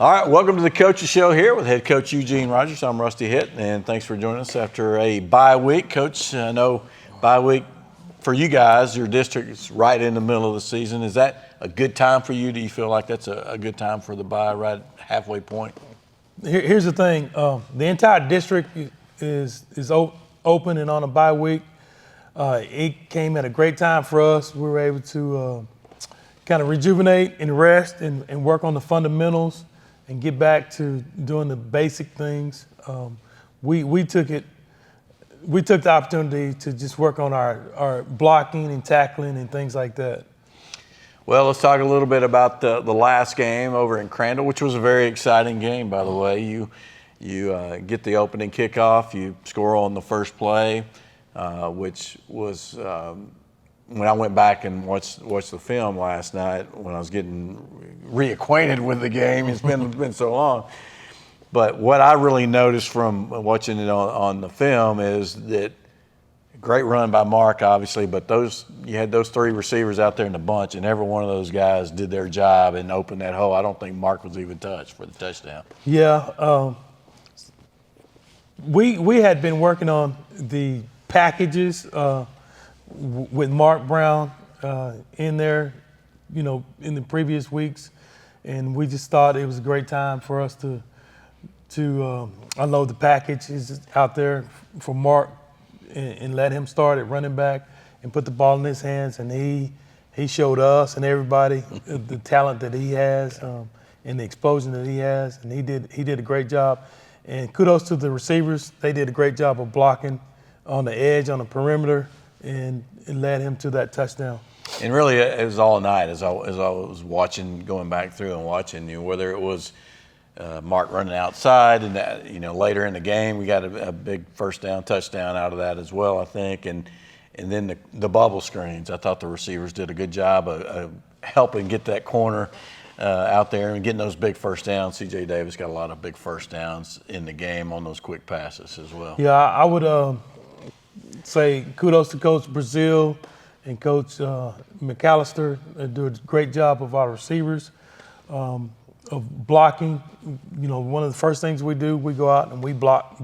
All right, welcome to the Coaches Show here with head coach Eugene Rogers. I'm Rusty Hitt, and thanks for joining us after a bye week. Coach, I know bye week for you guys, your district is right in the middle of the season. Is that a good time for you? Do you feel like that's a good time for the bye, right halfway point? Here's the thing. The entire district is open and on a bye week. It came at a great time for us. We were able to kind of rejuvenate and rest and work on the fundamentals and get back to doing the basic things. We took the opportunity to just work on our blocking and tackling and things like that. Well, let's talk a little bit about the last game over in Crandall, which was a very exciting game, by the way. You get the opening kickoff, you score on the first play, which was when I went back and watched the film last night when I was getting reacquainted with the game. It's been so long. But what I really noticed from watching it on the film is that great run by Mark, obviously, but you had those three receivers out there in the bunch, and every one of those guys did their job and opened that hole. I don't think Mark was even touched for the touchdown. Yeah, we had been working on the packages with Mark Brown in there, in the previous weeks, and we just thought it was a great time for us to unload the packages out there for Mark and let him start at running back and put the ball in his hands. And he showed us and everybody the talent that he has and the explosion that he has, and he did a great job. And kudos to the receivers. They did a great job of blocking on the edge, on the perimeter, and led him to that touchdown. And really, it was all night as I was watching, going back through and watching, whether it was Mark running outside, and that, later in the game we got a big first down touchdown out of that as well, I think, and then the bubble screens. I thought the receivers did a good job of helping get that corner out there and getting those big first downs. C.J. Davis got a lot of big first downs in the game on those quick passes as well. Yeah, I would say kudos to Coach Brazil and Coach McAllister. They do a great job of our receivers. Of blocking. One of the first things we do, we go out and we block.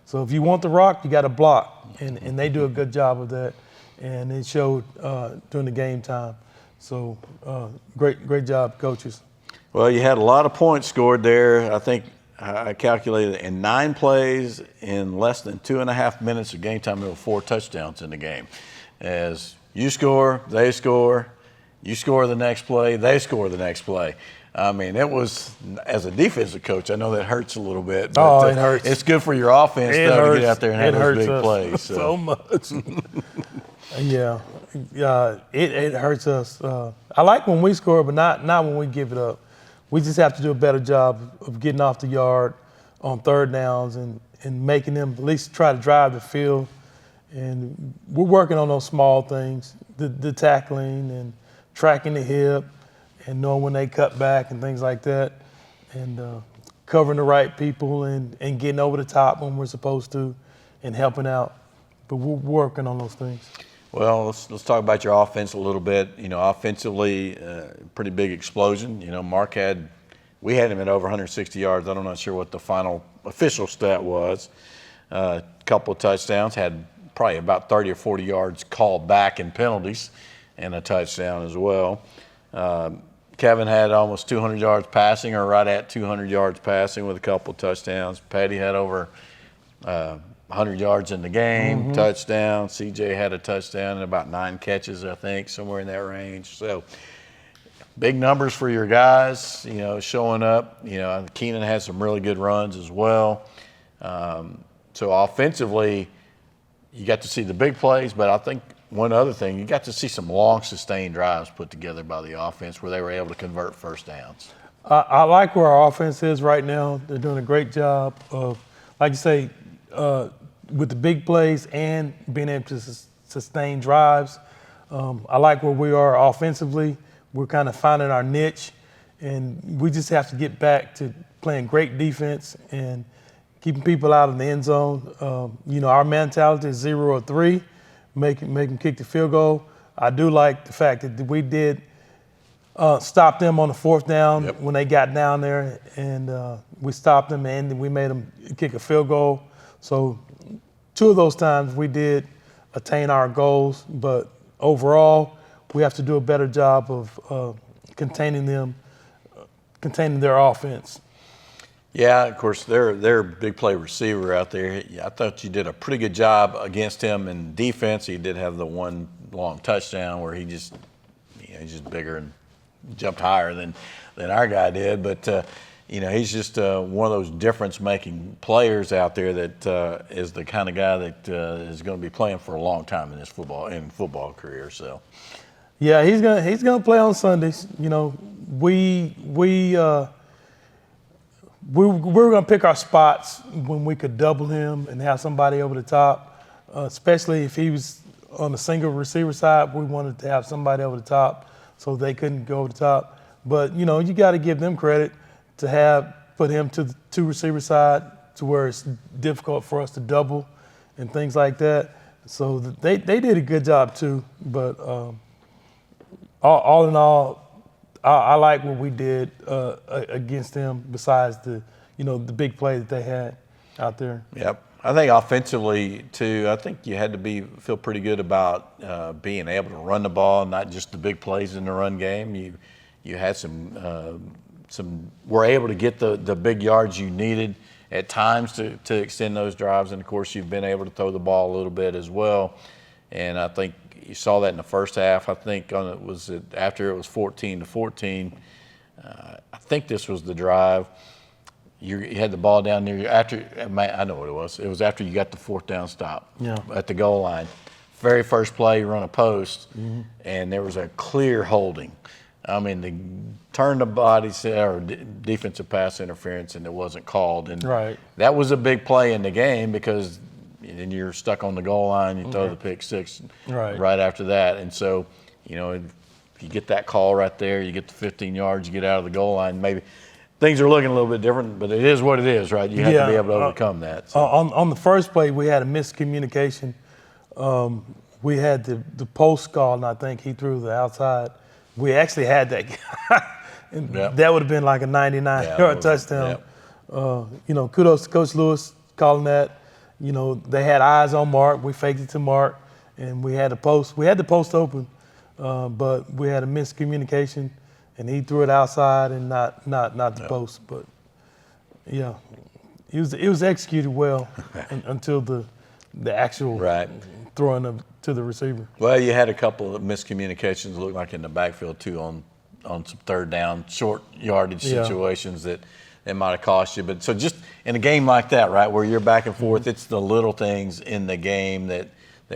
So if you want the rock, you got to block, and they do a good job of that, and it showed during the game time. So great job, coaches. Well, you had a lot of points scored there. I think I calculated in 9 plays in less than 2.5 minutes of game time, there were 4 touchdowns in the game. As you score, they score. You score the next play, they score the next play. I mean, it was, as a defensive coach, I know that hurts a little bit. But it hurts. It's good for your offense, though, to get out there and have those big plays. So much. Yeah, it hurts us. I like when we score, but not when we give it up. We just have to do a better job of getting off the yard on third downs and making them at least try to drive the field. And we're working on those small things, the tackling and tracking the hip and knowing when they cut back and things like that, and covering the right people and getting over the top when we're supposed to and helping out. But we're working on those things. Well, let's talk about your offense a little bit. Offensively, pretty big explosion. We had him at over 160 yards. I'm not sure what the final official stat was. A couple of touchdowns, had probably about 30 or 40 yards called back in penalties, and a touchdown as well. Kevin had almost 200 yards passing, or right at 200 yards passing, with a couple of touchdowns. Patty had over 100 yards in the game, touchdown. CJ had a touchdown and about 9 catches, I think, somewhere in that range. So big numbers for your guys, showing up. Keenan had some really good runs as well. So offensively, you got to see the big plays, but I think one other thing, you got to see some long, sustained drives put together by the offense where they were able to convert first downs. I like where our offense is right now. They're doing a great job of, like you say, with the big plays and being able to sustain drives. I like where we are offensively. We're kind of finding our niche, and we just have to get back to playing great defense and keeping people out of the end zone. Our mentality is 0 or 3, make them kick the field goal. I do like the fact that we did stopped them on the fourth down Yep. when they got down there, and we stopped them, and we made them kick a field goal. So 2 of those times we did attain our goals, but overall we have to do a better job of containing their offense. Yeah, of course, they're a big play receiver out there. I thought you did a pretty good job against him in defense. He did have the one long touchdown where he's just bigger and jumped higher than our guy did. But he's just one of those difference-making players out there that is the kind of guy that is going to be playing for a long time in his football career. So, yeah, he's gonna play on Sundays. We were going to pick our spots when we could double him and have somebody over the top, especially if he was on the single receiver side. We wanted to have somebody over the top so they couldn't go over the top. But, you got to give them credit to put him to the 2 receiver side to where it's difficult for us to double and things like that. So they did a good job too. But all in all, I like what we did against them. Besides the big play that they had out there. Yep. I think offensively too. I think you had to feel pretty good about being able to run the ball, not just the big plays in the run game. You had were able to get the big yards you needed at times to extend those drives, and of course you've been able to throw the ball a little bit as well. And I think you saw that in the first half. I think after it was 14-14. I think this was the drive. You had the ball down near you after. I know what it was. It was after you got the 4th down stop at the goal line. Very first play, you run a post, and there was a clear holding. I mean, they turned the body or defensive pass interference, and it wasn't called. And that was a big play in the game because then you're stuck on the goal line. You throw the pick 6 right after that. And so, if you get that call right there, you get the 15 yards, you get out of the goal line, maybe things are looking a little bit different, but it is what it is, right? You have to be able to overcome that. So. On the first play, we had a miscommunication. We had the post call, and I think he threw the outside. We actually had that guy. And that would have been like a 99-yard touchdown. Kudos to Coach Lewis calling that. They had eyes on Mark. We faked it to Mark, and we had the post. We had the post open, but we had a miscommunication, and he threw it outside and not the post. But yeah, it was executed well until the actual throwing to the receiver. Well, you had a couple of miscommunications, looked like in the backfield too, on some 3rd down, short yardage situations that might have cost you. But so just in a game like that, right, where you're back and forth, it's the little things in the game that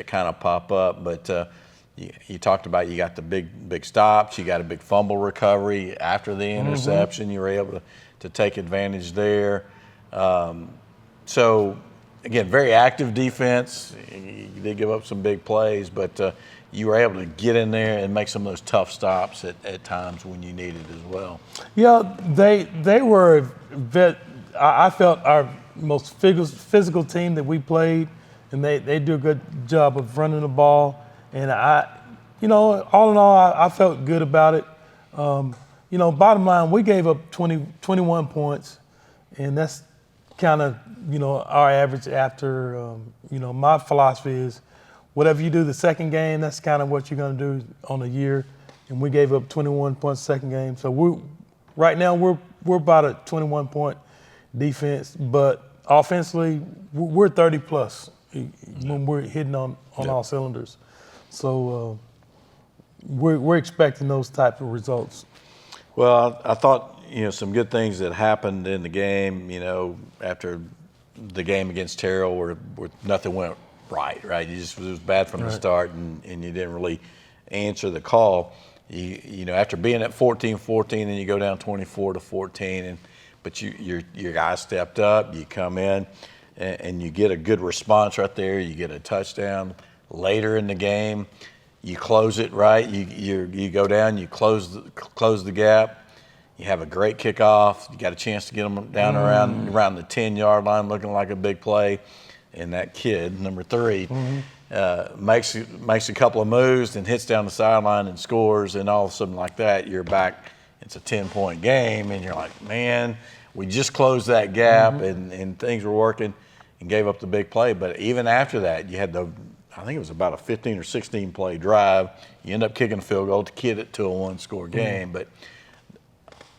kind of pop up. But you talked about you got the big stops, you got a big fumble recovery after the interception. You were able to take advantage there. So again, very active defense. You did give up some big plays, but you were able to get in there and make some of those tough stops at times when you needed as well. Yeah, they were I felt our most physical team that we played, and they do a good job of running the ball. And all in all, I felt good about it. Bottom line, we gave up 21 points, and that's kind of, our average after, my philosophy is whatever you do the second game, that's kind of what you're going to do on a year. And we gave up 21 points second game. So right now we're about a 21-point defense, but offensively we're 30 plus when we're hitting on all cylinders. So we're expecting those type of results. Well, I thought, some good things that happened in the game, after the game against Terrell where nothing went right? It was bad from the start, and you didn't really answer the call. After being at 14-14, and you go down 24-14, but your guys stepped up. You come in, and you get a good response right there. You get a touchdown later in the game. You close it right. You go down. You close the gap. You have a great kickoff. You got a chance to get them down around the 10-yard line, looking like a big play. And that kid, number 3, makes a couple of moves and hits down the sideline and scores, and all of a sudden like that, you're back. It's a 10-point game, and you're like, man, we just closed that gap, and things were working, and gave up the big play. But even after that, you had I think it was about a 15 or 16 play drive. You end up kicking a field goal to get it to a one-score game. But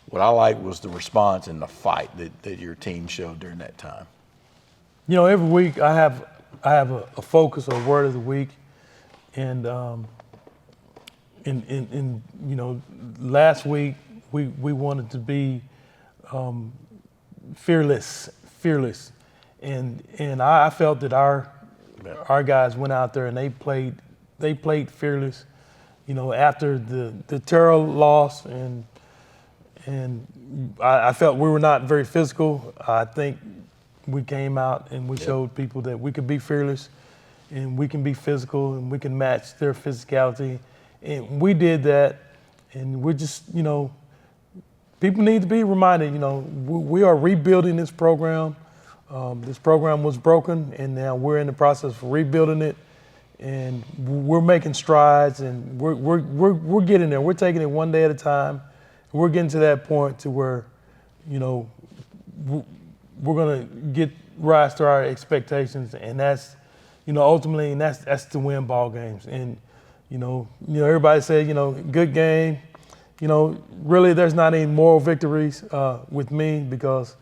what I liked was the response and the fight that your team showed during that time. You know, every week I have a focus or word of the week, and in you know, last week we wanted to be fearless, and I felt that our guys went out there and they played fearless. You know, after the Terrell loss, and I felt we were not very physical. I think we came out and we showed people that we could be fearless, and we can be physical, and we can match their physicality, and we did that. And we're just, you know, people need to be reminded, you know, we are rebuilding this program. This program was broken, and now we're in the process of rebuilding it, and we're making strides, and we're getting there. We're taking it one day at a time. We're getting to that point to where, you know, we're gonna rise to our expectations, and that's, you know, ultimately, and that's to win ball games. And you know, everybody said, you know, good game. You know, really, there's not any moral victories with me, because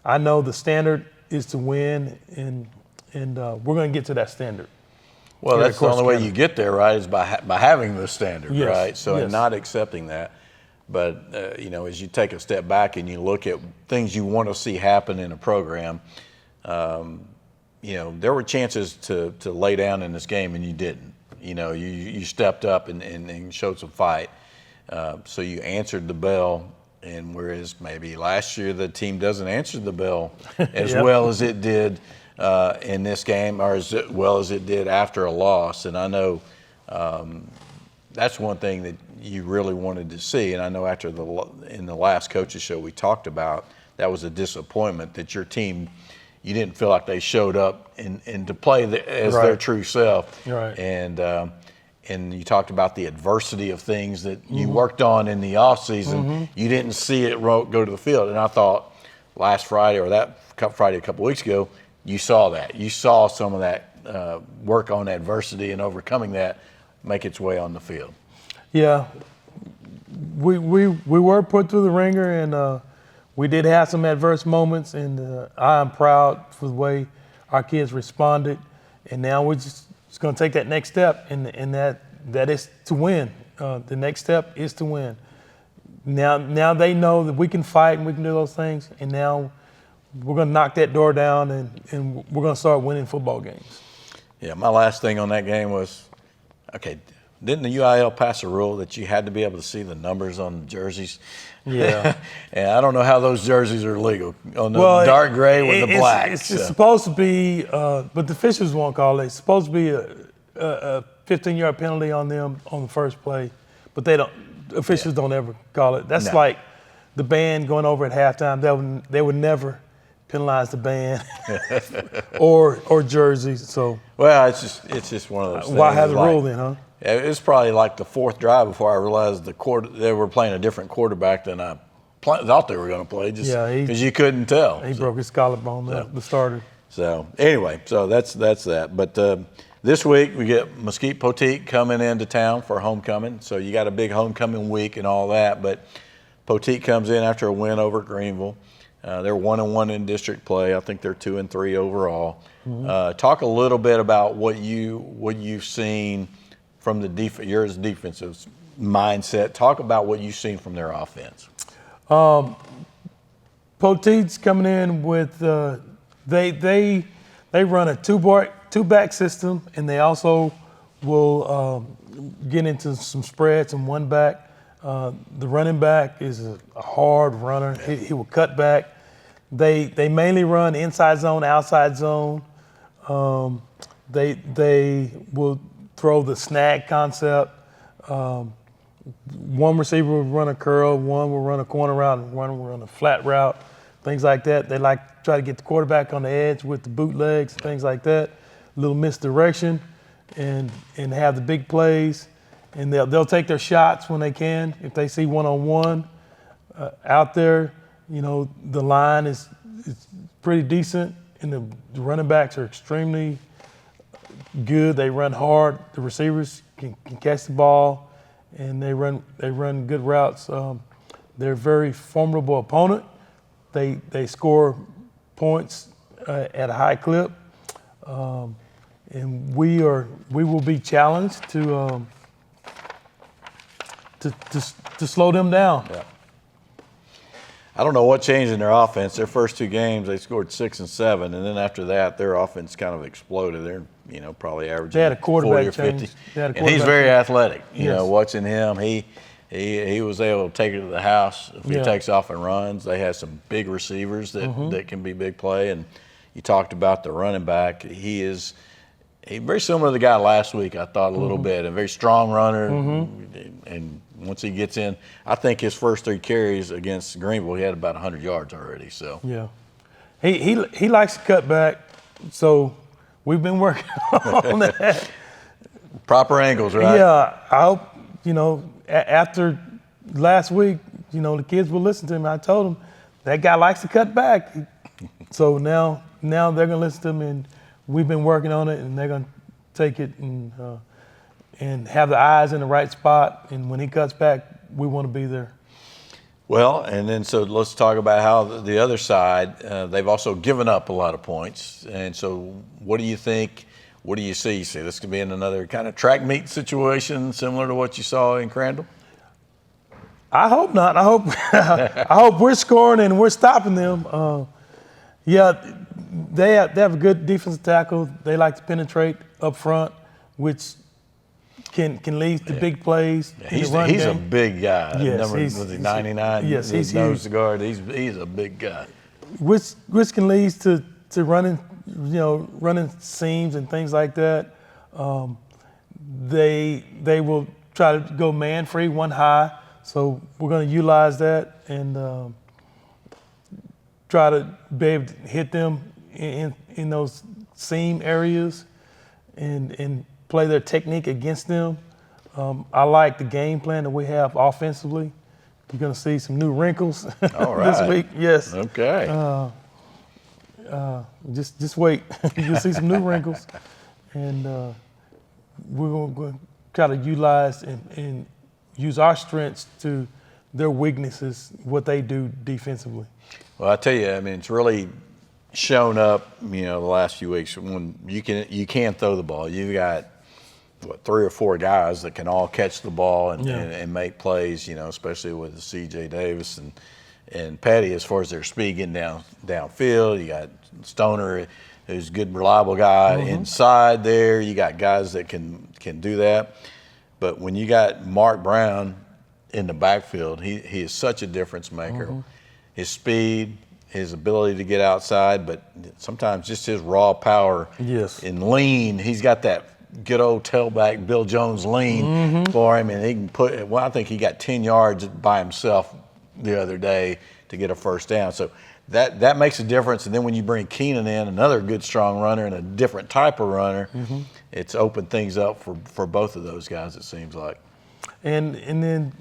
I know the standard is to win, and we're going to get to that standard. Well, that's the only way you get there, right? Is by having the standard, yes. right? So, yes. and not accepting that. But you know, as you take a step back and you look at things you want to see happen in a program, you know, there were chances to lay down in this game, and you didn't. You know, you stepped up and showed some fight. So you answered the bell, and whereas maybe last year the team doesn't answer the bell as well as it did in this game, or as well as it did after a loss. And I know that's one thing that you really wanted to see. And I know in the last coaches show we talked about, that was a disappointment that your team, you didn't feel like they showed up and to play as their true self. Right. And you talked about the adversity of things that you worked on in the offseason. You didn't see it go to the field. And I thought last Friday, or that Friday a couple weeks ago, you saw that. You saw some of that work on adversity and overcoming that make its way on the field. Yeah. We were put through the ringer, and we did have some adverse moments, and I am proud for the way our kids responded. And now we're just going to take that next step, and that is to win. The next step is to win. Now they know that we can fight and we can do those things, and now we're going to knock that door down, and we're going to start winning football games. Yeah, my last thing on that game was, okay, didn't the UIL pass a rule that you had to be able to see the numbers on the jerseys? Yeah. And I don't know how those jerseys are legal, on the dark gray with the black. It's supposed to be, but the officials won't call it. It's supposed to be a 15-yard penalty on them on the first play, but they don't. Officials don't ever call it. That's like the band going over at halftime. They would never penalize the band or jerseys. So well, it's just one of those things. Why have the rule then, huh? It was probably like the fourth drive before I realized they were playing a different quarterback than I thought they were going to play, just because you couldn't tell. He broke his collarbone, the starter. So anyway, so that's that. But this week we get Mesquite Poteet coming into town for homecoming. So you got a big homecoming week and all that. But Poteet comes in after a win over Greenville. They're 1-1 in district play. I think they're 2-3 overall. Talk a little bit about what you've seen from your defensive mindset. Talk about what you've seen from their offense. Poteet's coming in with they run a two-back system, and they also will get into some spreads and one back. The running back is a hard runner. He will cut back. They mainly run inside zone, outside zone. They will throw the snag concept. One receiver will run a curl, one will run a corner route, and one will run a flat route, things like that. They like to try to get the quarterback on the edge with the bootlegs, things like that. A little misdirection. and have the big plays, and they'll take their shots when they can. If they see one-on-one out there, the line is pretty decent, and the running backs are extremely good. They run hard. The receivers can catch the ball, and they run good routes. They're a very formidable opponent. They score points at a high clip, and we will be challenged to slow them down. Yeah. I don't know what changed in their offense. Their first 2 games, they scored 6 and 7, and then after that, their offense kind of exploded. They're probably averaging They had a quarterback 40 or 50. change. They had a And he's very quarterback athletic. Yes. Watching him, he was able to take it to the house. If he Yeah. takes off and runs, they have some big receivers that can be big play. And you talked about the running back. He's very similar to the guy last week, I thought, a little bit. A very strong runner. And once he gets in, I think his first 3 carries against Greenville, he had about 100 yards already. So Yeah, he likes to cut back, so we've been working on that. proper angles, right? Yeah, I hope after last week, the kids will listen to me. I told them that guy likes to cut back, so now they're gonna listen to me, and we've been working on it, and they're gonna take it and have the eyes in the right spot. And when he cuts back, we want to be there. Well, and then so let's talk about how the other side, they've also given up a lot of points. And so what do you think? What do you see? You see this could be in another kind of track meet situation similar to what you saw in Crandall? I hope not. I hope I hope we're scoring and we're stopping them. Yeah, they have a good defensive tackle. They like to penetrate up front, which can lead to big plays. Yeah, in the run he's a game. big guy. Yes, Number was he 99? Yes, he's nose huge. guard. He's a big guy. Which can lead to running, running seams and things like that. They will try to go man free, one high. So we're going to utilize that and try to be able to hit them in those seam areas and play their technique against them. I like the game plan that we have offensively. You're going to see some new wrinkles All right. this week. Yes. Okay. Just wait. You'll see some new wrinkles, and we're going to try to utilize and use our strengths to their weaknesses, what they do defensively. Well, I tell you, it's really shown up, the last few weeks when you can throw the ball. You've got 3 or 4 guys that can all catch the ball and make plays, especially with C.J. Davis and Patty as far as their speed getting downfield. You got Stoner, who's a good, reliable guy inside there. You got guys that can do that. But when you got Mark Brown in the backfield, he is such a difference maker. His speed, his ability to get outside, but sometimes just his raw power and lean. He's got that good old tailback Bill Jones lean for him, and he can put. Well, I think he got 10 yards by himself the other day to get a first down. So that makes a difference. And then when you bring Keenan in, another good strong runner and a different type of runner, it's opened things up for both of those guys. It seems like. And then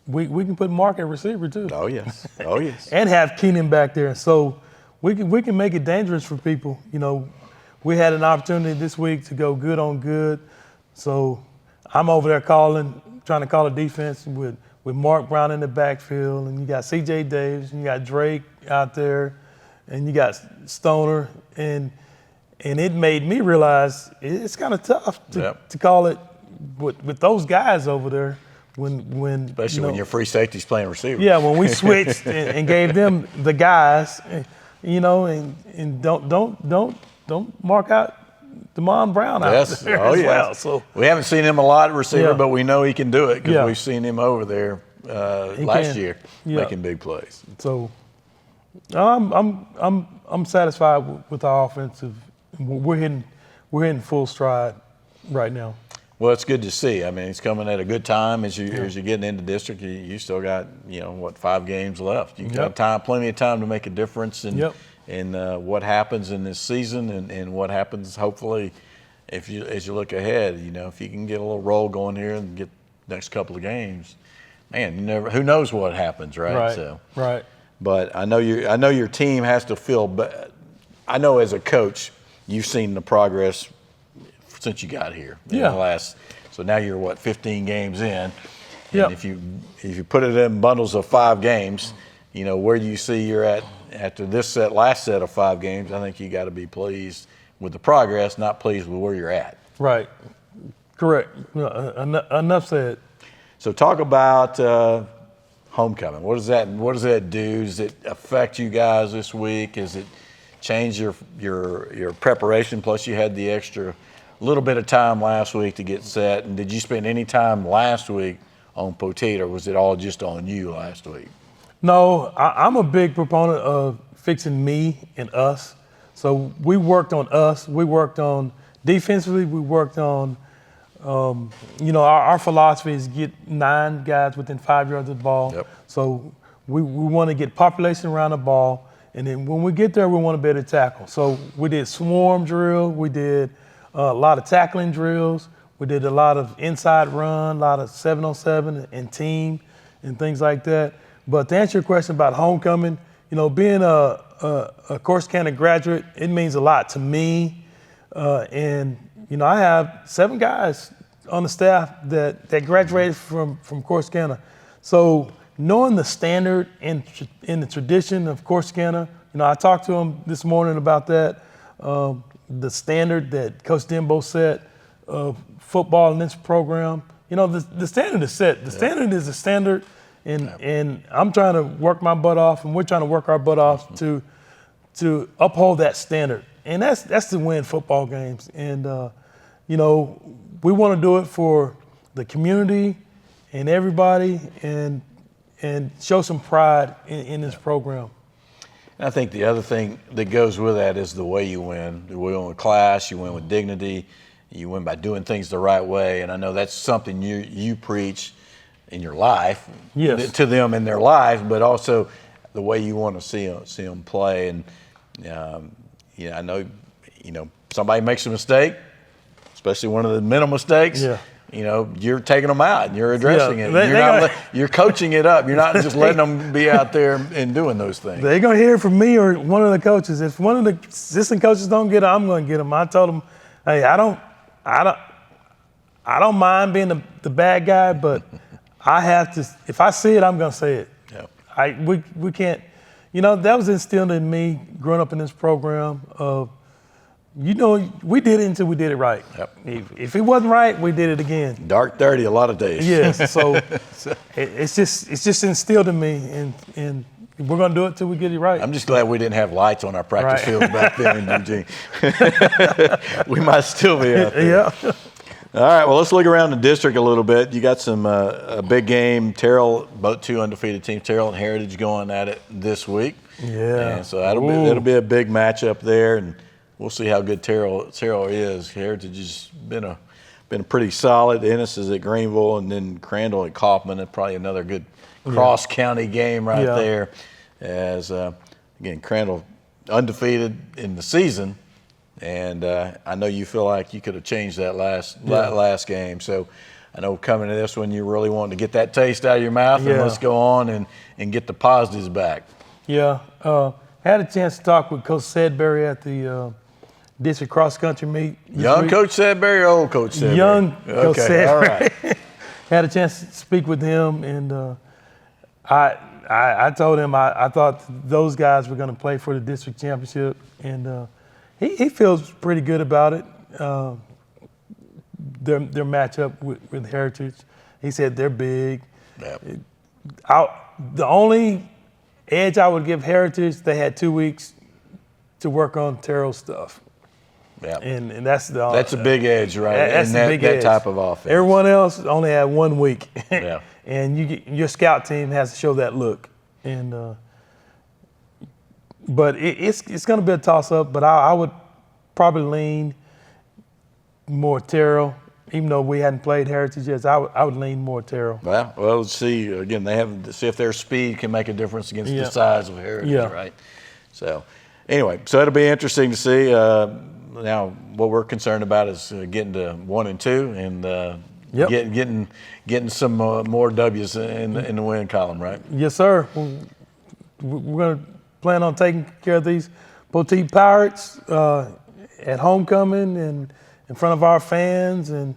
we can put Mark at receiver too. Oh yes. Oh yes. And have Keenan back there, so we can make it dangerous for people. We had an opportunity this week to go good on good, so I'm over there trying to call a defense with Mark Brown in the backfield, and you got C.J. Davis, and you got Drake out there, and you got Stoner, and it made me realize it's kind of tough to call it with those guys over there. Especially when your free safety's playing receiver. Yeah, when we switched and gave them the guys, and don't mark out DeMond Brown out there as well. So we haven't seen him a lot at receiver, Yeah. but we know he can do it because Yeah. we've seen him over there last year Yeah. making big plays. So I'm satisfied with our offensive. We're hitting full stride right now. Well, it's good to see. It's coming at a good time as you're getting into district. You still got 5 games left. You got plenty of time to make a difference in what happens in this season and what happens hopefully as you look ahead, if you can get a little roll going here and get the next couple of games, man, who knows what happens, right? Right. So, right. but I know your team has to feel. I know as a coach, you've seen the progress since you got here. Yeah. So now you're 15 games in. Yeah. And if you put it in bundles of 5 games, where do you see you're at after this last set of 5 games? I think you got to be pleased with the progress, not pleased with where you're at. Right. Correct. Enough said. So talk about homecoming. What does that do? Does it affect you guys this week? Does it change your preparation? Plus, you had the extra little bit of time last week to get set. And did you spend any time last week on Poteet, or was it all just on you last week? No, I'm a big proponent of fixing me and us. So we worked on us. We worked on defensively. We worked on, our philosophy is get 9 guys within 5 yards of the ball. Yep. So we want to get population around the ball. And then when we get there, we want to be able to tackle. So we did swarm drill. We did a lot of tackling drills. We did a lot of inside run, a lot of 7-on-7 and team and things like that. But to answer your question about homecoming, being a Corsicana graduate, it means a lot to me. And I have 7 guys on the staff that graduated from Corsicana. So knowing the standard and the tradition of Corsicana, I talked to him this morning about that. The standard that Coach Dembo set of football in this program. The standard is set. The standard is the standard, and I'm trying to work my butt off, and we're trying to work our butt off to uphold that standard. And that's to win football games. And we want to do it for the community and everybody, and show some pride in this program. And I think the other thing that goes with that is the way you win. You win with class, you win with dignity, you win by doing things the right way. And I know that's something you preach in your life, yes, to them in their life, but also the way you want to see them play. And I know somebody makes a mistake, especially one of the mental mistakes. Yeah. You're taking them out and you're addressing it. They You're coaching it up. You're not just letting them be out there and doing those things. They're going to hear from me or one of the coaches. If one of the assistant coaches don't get them, I'm going to get them. I told them, hey, I don't mind being the bad guy, but I have to, if I see it, I'm going to say it. Yeah. We can't, that was instilled in me growing up in this program of, we did it until we did it right. Yep. If it wasn't right, we did it again. Dark 30 a lot of days. Yes. So it's just instilled in me, and we're going to do it till we get it right. I'm just glad we didn't have lights on our practice fields back there in Eugene. We might still be out there. Yeah. All right, well, let's look around the district a little bit. You got some a big game. Terrell, both 2 undefeated teams, Terrell and Heritage going at it this week. Yeah. And so that'll be a big matchup there, and we'll see how good Terrell is. Heritage has been pretty solid. Ennis is at Greenville, and then Crandall at Kaufman. And probably another good cross-county game right there. As again, Crandall undefeated in the season, and I know you feel like you could have changed that last game. So I know coming to this one, you really wanted to get that taste out of your mouth, and let's go on and get the positives back. Yeah. Had a chance to talk with Coach Sedbury at the district cross-country meet. Young Coach Sedbury or old Coach Sedbury? Young Coach Sedbury. All right. Had a chance to speak with him, and I told him I thought those guys were going to play for the district championship, and he feels pretty good about it. Their matchup with Heritage. He said they're big. Yep. The only edge I would give Heritage, they had 2 weeks to work on Terrell's stuff. Yeah, and that's a big edge, right? That's the big edge. Type of offense. Everyone else only had 1 week. Yeah. And your scout team has to show that look. And but it's going to be a toss-up. But I would probably lean more Terrell, even though we hadn't played Heritage yet. I would lean more Terrell. Well, let's see. Again, they have to see if their speed can make a difference against the size of Heritage, right? So, anyway, so it'll be interesting to see. now what we're concerned about is getting to 1 and 2 and Yep. getting some more W's in the win column, right? Yes, sir. We're going to plan on taking care of these Poteet Pirates at homecoming and in front of our fans, and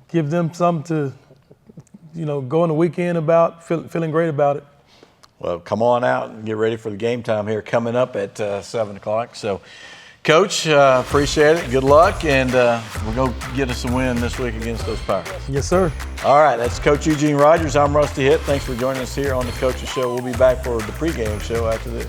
give them something to, go in the weekend about feeling great about it. Well, come on out and get ready for the game time here coming up at 7 o'clock. So, Coach, appreciate it. Good luck, and we'll go get us a win this week against those Pirates. Yes, sir. All right, that's Coach Eugene Rogers. I'm Rusty Hitt. Thanks for joining us here on the Coach's Show. We'll be back for the pregame show after this.